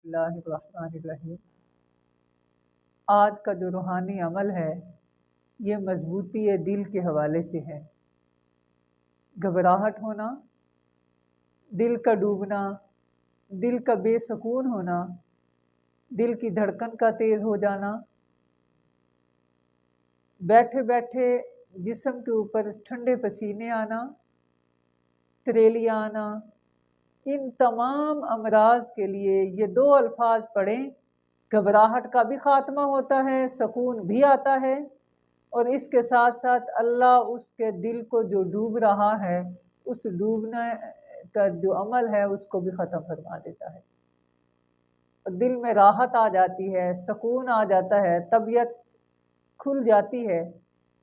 اللہ الرحمن الرحیم۔ آج کا جو روحانی عمل ہے یہ مضبوطی دل کے حوالے سے ہے۔ گھبراہٹ ہونا، دل کا ڈوبنا، دل کا بے سکون ہونا، دل کی دھڑکن کا تیز ہو جانا، بیٹھے بیٹھے جسم کے اوپر ٹھنڈے پسینے آنا، تریلیاں آنا، ان تمام امراض کے لیے یہ دو الفاظ پڑھیں، گھبراہٹ کا بھی خاتمہ ہوتا ہے، سکون بھی آتا ہے، اور اس کے ساتھ ساتھ اللہ اس کے دل کو جو ڈوب رہا ہے اس ڈوبنے کا جو عمل ہے اس کو بھی ختم فرما دیتا ہے، دل میں راحت آ جاتی ہے، سکون آ جاتا ہے، طبیعت کھل جاتی ہے۔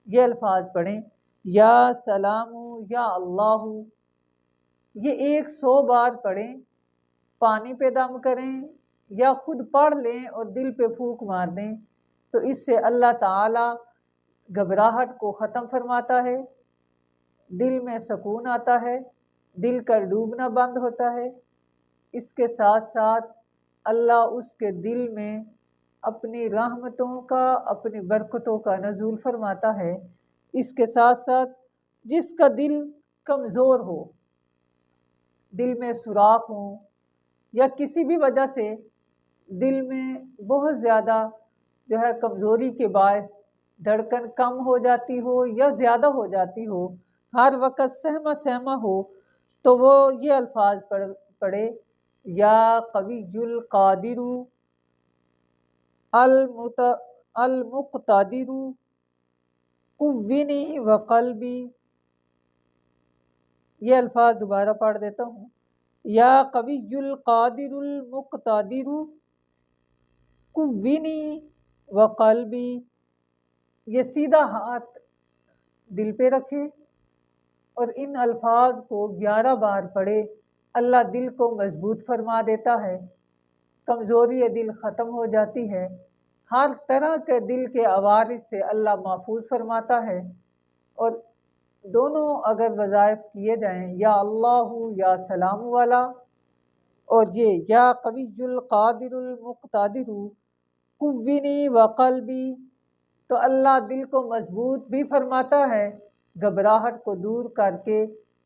یہ الفاظ پڑھیں، یا سلام یا اللہ، یہ 100 بار پڑھیں، پانی پہ دم کریں یا خود پڑھ لیں اور دل پہ پھونک مار دیں، تو اس سے اللہ تعالی گھبراہٹ کو ختم فرماتا ہے، دل میں سکون آتا ہے، دل کا ڈوبنا بند ہوتا ہے۔ اس کے ساتھ ساتھ اللہ اس کے دل میں اپنی رحمتوں کا، اپنی برکتوں کا نزول فرماتا ہے۔ اس کے ساتھ ساتھ جس کا دل کمزور ہو، دل میں سوراخ ہوں یا کسی بھی وجہ سے دل میں بہت زیادہ جو ہے کمزوری کے باعث دھڑکن کم ہو جاتی ہو یا زیادہ ہو جاتی ہو، ہر وقت سہما سہما ہو، تو وہ یہ الفاظ پڑھے، یا قوی القادر المقتدر قوّنی وقلبی۔ یہ الفاظ دوبارہ پڑھ دیتا ہوں، یا قوی القادر المقتدر قوّنی وقلبی۔ یہ سیدھا ہاتھ دل پہ رکھیں اور ان الفاظ کو 11 بار پڑھے، اللہ دل کو مضبوط فرما دیتا ہے، کمزوری دل ختم ہو جاتی ہے، ہر طرح کے دل کے عوارض سے اللہ محفوظ فرماتا ہے۔ اور دونوں اگر وظائف کیے جائیں، یا اللہ یا سلام والا، اور یہ یا قوی القادر المقتدر قوّنی وقلبی، تو اللہ دل کو مضبوط بھی فرماتا ہے، گھبراہٹ کو دور کر کے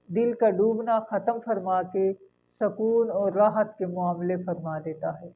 دل کا ڈوبنا ختم فرما کے سکون اور راحت کے معاملے فرما دیتا ہے۔